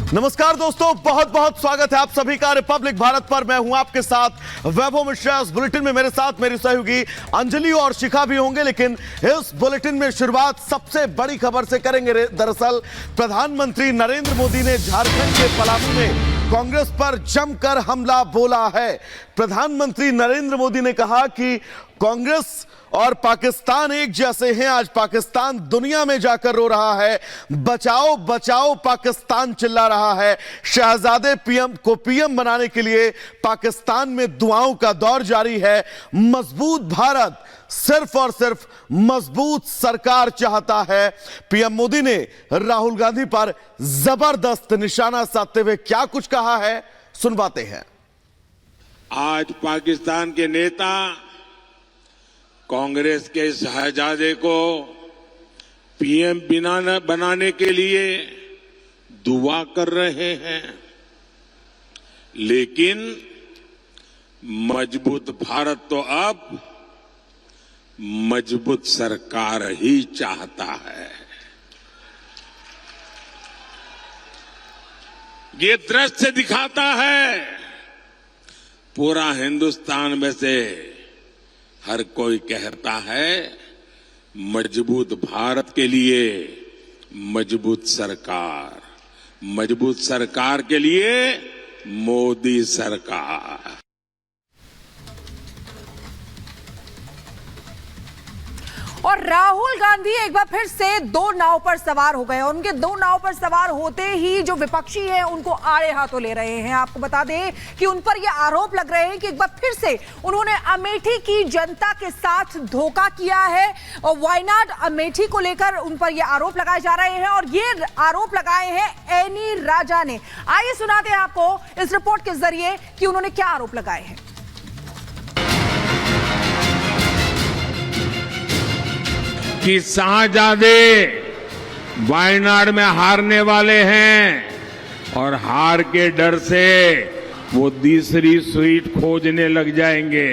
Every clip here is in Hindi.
नमस्कार दोस्तों, बहुत बहुत स्वागत है आप सभी का रिपब्लिक भारत पर। मैं हूं आपके साथ वैभव मिश्रा। इस बुलेटिन में मेरे साथ मेरी सहयोगी अंजलि और शिखा भी होंगे, लेकिन इस बुलेटिन में शुरुआत सबसे बड़ी खबर से करेंगे। दरअसल प्रधानमंत्री नरेंद्र मोदी ने झारखंड के पलामू में कांग्रेस पर जमकर हमला बोला है। प्रधानमंत्री नरेंद्र मोदी ने कहा कि कांग्रेस और पाकिस्तान एक जैसे हैं। आज पाकिस्तान दुनिया में जाकर रो रहा है, बचाओ बचाओ पाकिस्तान चिल्ला रहा है। शहजादे पीएम बनाने के लिए पाकिस्तान में दुआओं का दौर जारी है। मजबूत भारत सिर्फ और सिर्फ मजबूत सरकार चाहता है। पीएम मोदी ने राहुल गांधी पर जबरदस्त निशाना साधते हुए क्या कुछ कहा है, सुनवाते हैं। आज पाकिस्तान के नेता कांग्रेस के शहजादे को पीएम बनाने के लिए दुआ कर रहे हैं, लेकिन मजबूत भारत तो अब मजबूत सरकार ही चाहता है। ये दृश्य दिखाता है पूरा हिंदुस्तान में से हर कोई कहता है मजबूत भारत के लिए मजबूत सरकार के लिए मोदी सरकार। और राहुल गांधी एक बार फिर से दो नाव पर सवार हो गए। उनके दो नाव पर सवार होते ही जो विपक्षी हैं उनको आड़े हाथों ले रहे हैं। आपको बता दें कि उन पर यह आरोप लग रहे हैं कि एक बार फिर से उन्होंने अमेठी की जनता के साथ धोखा किया है और वायनाड अमेठी को लेकर उन पर यह आरोप लगाए जा रहे हैं। और ये आरोप लगाए हैं एनी राजा ने। आइए सुनाते हैं आपको इस रिपोर्ट के जरिए कि उन्होंने क्या आरोप लगाए हैं। कि शाहजादे वायनाड में हारने वाले हैं और हार के डर से वो तीसरी सीट खोजने लग जाएंगे।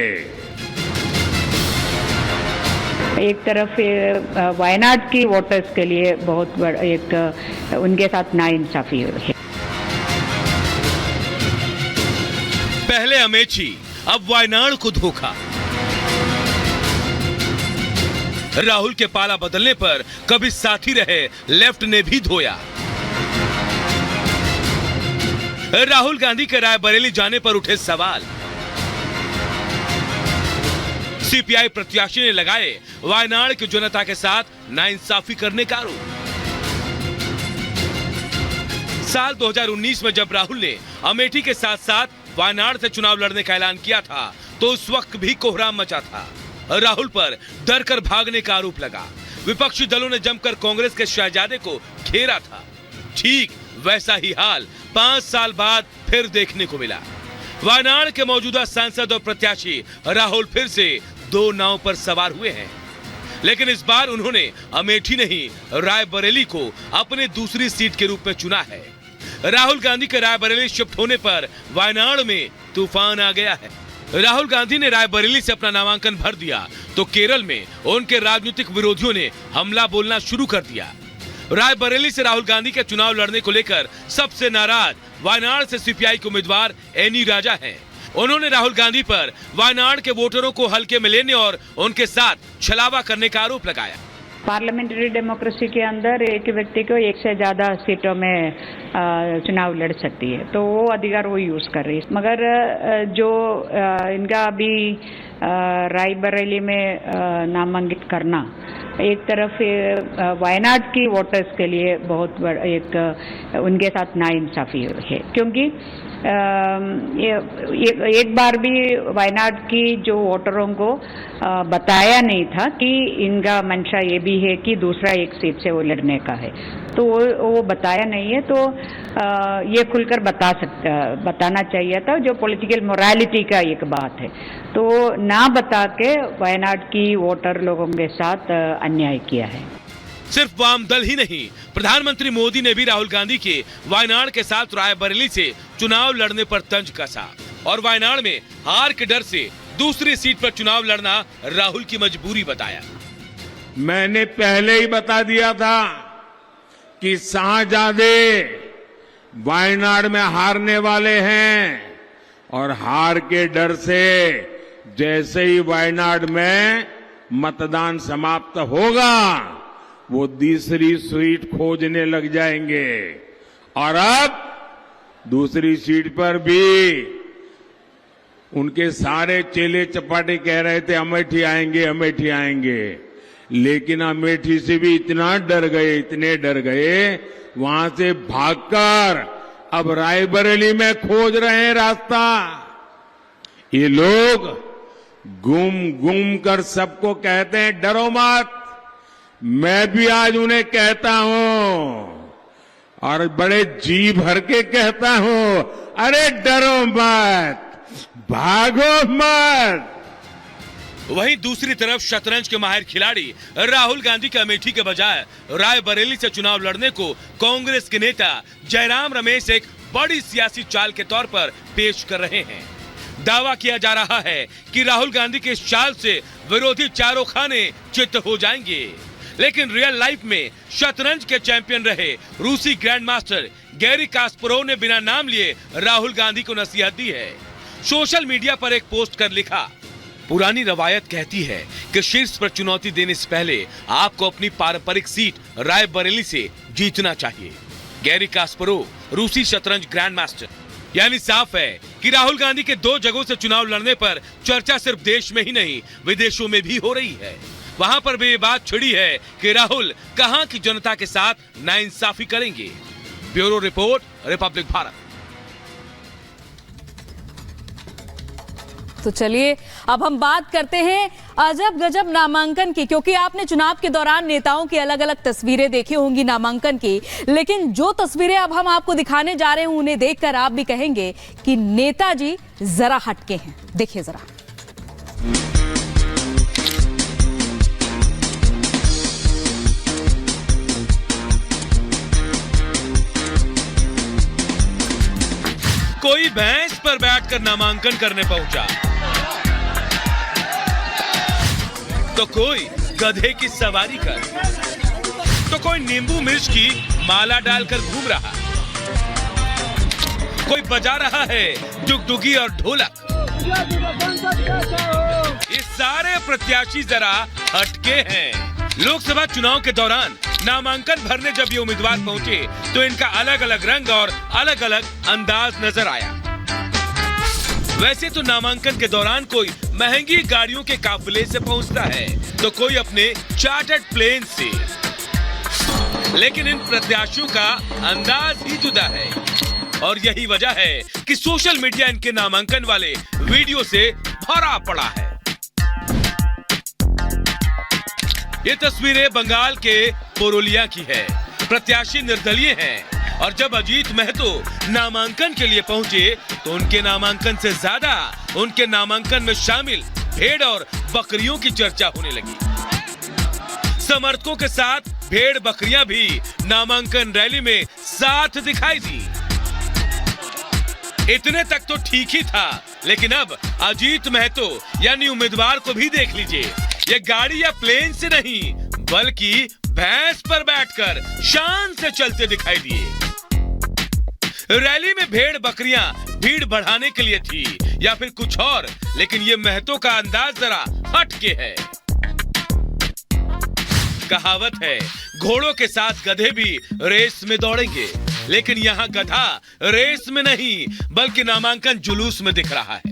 एक तरफ वायनाड की वोटर्स के लिए बहुत बड़ा एक उनके साथ नाइंसाफी है। पहले अमेठी, अब वायनाड को धोखा। राहुल के पाला बदलने पर कभी साथी रहे लेफ्ट ने भी धोया। राहुल गांधी के रायबरेली जाने पर उठे सवाल। सीपीआई प्रत्याशी ने लगाए वायनाड की जनता के साथ नाइंसाफी करने का आरोप। साल 2019 में जब राहुल ने अमेठी के साथ साथ वायनाड से चुनाव लड़ने का ऐलान किया था तो उस वक्त भी कोहराम मचा था। राहुल पर डर कर भागने का आरोप लगा। विपक्षी दलों ने जमकर कांग्रेस के शहजादे को घेरा था। ठीक वैसा ही हाल 5 साल बाद फिर देखने को मिला। वायनाड के मौजूदा सांसद और प्रत्याशी राहुल फिर से दो नाव पर सवार हुए हैं, लेकिन इस बार उन्होंने अमेठी नहीं रायबरेली को अपने दूसरी सीट के रूप में चुना है। राहुल गांधी के रायबरेली शिफ्ट होने पर वायनाड में तूफान आ गया है। राहुल गांधी ने रायबरेली से अपना नामांकन भर दिया तो केरल में उनके राजनीतिक विरोधियों ने हमला बोलना शुरू कर दिया। रायबरेली से राहुल गांधी के चुनाव लड़ने को लेकर सबसे नाराज वायनाड से सीपीआई के उम्मीदवार एनी राजा हैं। उन्होंने राहुल गांधी पर वायनाड के वोटरों को हल्के में लेने और उनके साथ छलावा करने का आरोप लगाया। पार्लियामेंट्री डेमोक्रेसी के अंदर एक व्यक्ति को एक से ज्यादा सीटों में चुनाव लड़ सकती है, तो वो अधिकार वो यूज कर रही है। मगर जो इनका अभी रायबरेली में नामांकित करना एक तरफ वायनाड की वोटर्स के लिए बहुत बड़ा एक उनके साथ नाइंसाफी है, क्योंकि एक बार भी वायनाड की जो वोटरों को बताया नहीं था कि इनका मंशा ये भी है कि दूसरा एक सीट से वो लड़ने का है, तो वो बताया नहीं है। तो ये खुलकर बताना चाहिए था, जो पॉलिटिकल मोरालिटी का एक बात है। तो ना बता के वायनाड की वोटर लोगों के साथ अन्याय किया है। सिर्फ वाम दल ही नहीं, प्रधानमंत्री मोदी ने भी राहुल गांधी के वायनाड के साथ रायबरेली से चुनाव लड़ने पर तंज कसा और वायनाड में हार के डर से दूसरी सीट पर चुनाव लड़ना राहुल की मजबूरी बताया। मैंने पहले ही बता दिया था कि शाहजादे वायनाड में हारने वाले हैं और हार के डर से जैसे ही वायनाड में मतदान समाप्त होगा वो दूसरी सीट खोजने लग जाएंगे और अब दूसरी सीट पर भी उनके सारे चेले चपाटे कह रहे थे अमेठी आएंगे अमेठी आएंगे, लेकिन अमेठी से भी इतना डर गए, इतने डर गए, वहां से भागकर अब रायबरेली में खोज रहे हैं रास्ता। ये लोग गुम गुम कर सबको कहते हैं डरो मत। मैं भी आज उन्हें कहता हूं और बड़े जी भर के कहता हूं, अरे डरो मत, भागो मत। वहीं दूसरी तरफ शतरंज के माहिर खिलाड़ी राहुल गांधी के अमेठी के बजाय रायबरेली से चुनाव लड़ने को कांग्रेस के नेता जयराम रमेश एक बड़ी सियासी चाल के तौर पर पेश कर रहे हैं। दावा किया जा रहा है कि राहुल गांधी के इस चाल से विरोधी चारों खाने चित हो जाएंगे, लेकिन रियल लाइफ में शतरंज के चैंपियन रहे रूसी ग्रैंड मास्टर गैरी कास्परोव ने बिना नाम लिए राहुल गांधी को नसीहत दी है। सोशल मीडिया पर एक पोस्ट कर लिखा, पुरानी रवायत कहती है कि शीर्ष पर चुनौती देने से पहले आपको अपनी पारंपरिक सीट रायबरेली से जीतना चाहिए। गैरी कास्परोव रूसी शतरंज ग्रैंड मास्टर। यानी साफ है कि राहुल गांधी के 2 जगहों से चुनाव लड़ने पर चर्चा सिर्फ देश में ही नहीं विदेशों में भी हो रही है। वहां पर भी ये बात छिड़ी है कि राहुल कहां की जनता के साथ नाइंसाफी करेंगे। Bureau report, Republic Bharat. तो चलिए अब हम बात करते हैं अजब गजब नामांकन की, क्योंकि आपने चुनाव के दौरान नेताओं की अलग अलग तस्वीरें देखी होंगी नामांकन की, लेकिन जो तस्वीरें अब हम आपको दिखाने जा रहे हैं उन्हें देखकर आप भी कहेंगे कि नेताजी जरा हटके हैं। देखिए जरा। कोई भैंस पर बैठकर नामांकन करने पहुंचा, तो कोई गधे की सवारी कर, तो कोई नींबू मिर्च की माला डालकर घूम रहा, कोई बजा रहा है डुगडुगी और ढोलक। ये सारे प्रत्याशी जरा हटके हैं। लोकसभा चुनाव के दौरान नामांकन भरने जब ये उम्मीदवार पहुंचे तो इनका अलग अलग रंग और अलग अलग अंदाज नजर आया। वैसे तो नामांकन के दौरान कोई महंगी गाड़ियों के काफिले से पहुंचता है, तो कोई अपने चार्टर्ड प्लेन से, लेकिन इन प्रत्याशियों का अंदाज ही जुदा है और यही वजह है कि सोशल मीडिया इनके नामांकन वाले वीडियो से भरा पड़ा है। ये तस्वीरें बंगाल के पुरुलिया की है। प्रत्याशी निर्दलीय हैं और जब अजीत महतो नामांकन के लिए पहुंचे तो उनके नामांकन से ज्यादा उनके नामांकन में शामिल भेड़ और बकरियों की चर्चा होने लगी। समर्थकों के साथ भेड़ बकरियां भी नामांकन रैली में साथ दिखाई दी। इतने तक तो ठीक ही था, लेकिन अब अजीत महतो यानी उम्मीदवार को भी देख लीजिए। ये गाड़ी या प्लेन से नहीं बल्कि भैंस पर बैठकर शान से चलते दिखाई दिए। रैली में भेड़ बकरियां भीड़ बढ़ाने के लिए थी या फिर कुछ और, लेकिन ये महतो का अंदाज जरा हटके है। कहावत है घोड़ों के साथ गधे भी रेस में दौड़ेंगे, लेकिन यहाँ गधा रेस में नहीं बल्कि नामांकन जुलूस में दिख रहा है।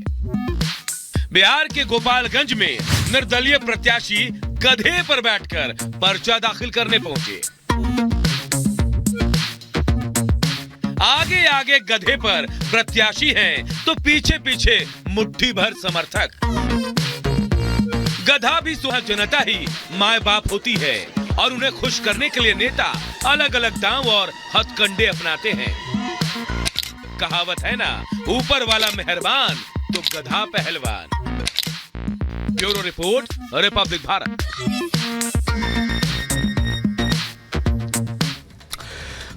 बिहार के गोपालगंज में निर्दलीय प्रत्याशी गधे पर बैठकर पर्चा दाखिल करने पहुंचे। आगे आगे गधे पर प्रत्याशी हैं, तो पीछे पीछे मुट्ठी भर समर्थक। गधा भी सुहा जनता ही माए बाप होती है और उन्हें खुश करने के लिए नेता अलग अलग दांव और हथकंडे अपनाते हैं। कहावत है ना, ऊपर वाला मेहरबान तो गधा पहलवान। Bureau report, Republic Bharat.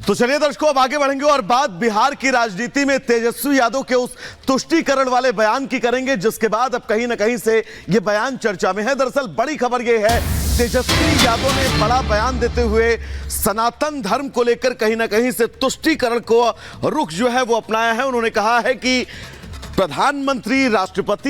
तो चलिए दर्शकों, अब आगे बढ़ेंगे और बात बिहार की राजनीति में तेजस्वी यादव के उस तुष्टीकरण वाले बयान की करेंगे, जिसके बाद अब कहीं ना कहीं से यह बयान चर्चा में है। दरअसल बड़ी खबर यह है, तेजस्वी यादव ने बड़ा बयान देते हुए सनातन धर्म को लेकर कहीं ना कहीं से तुष्टीकरण को रुख जो है वो अपनाया है। उन्होंने कहा है कि प्रधानमंत्री, राष्ट्रपति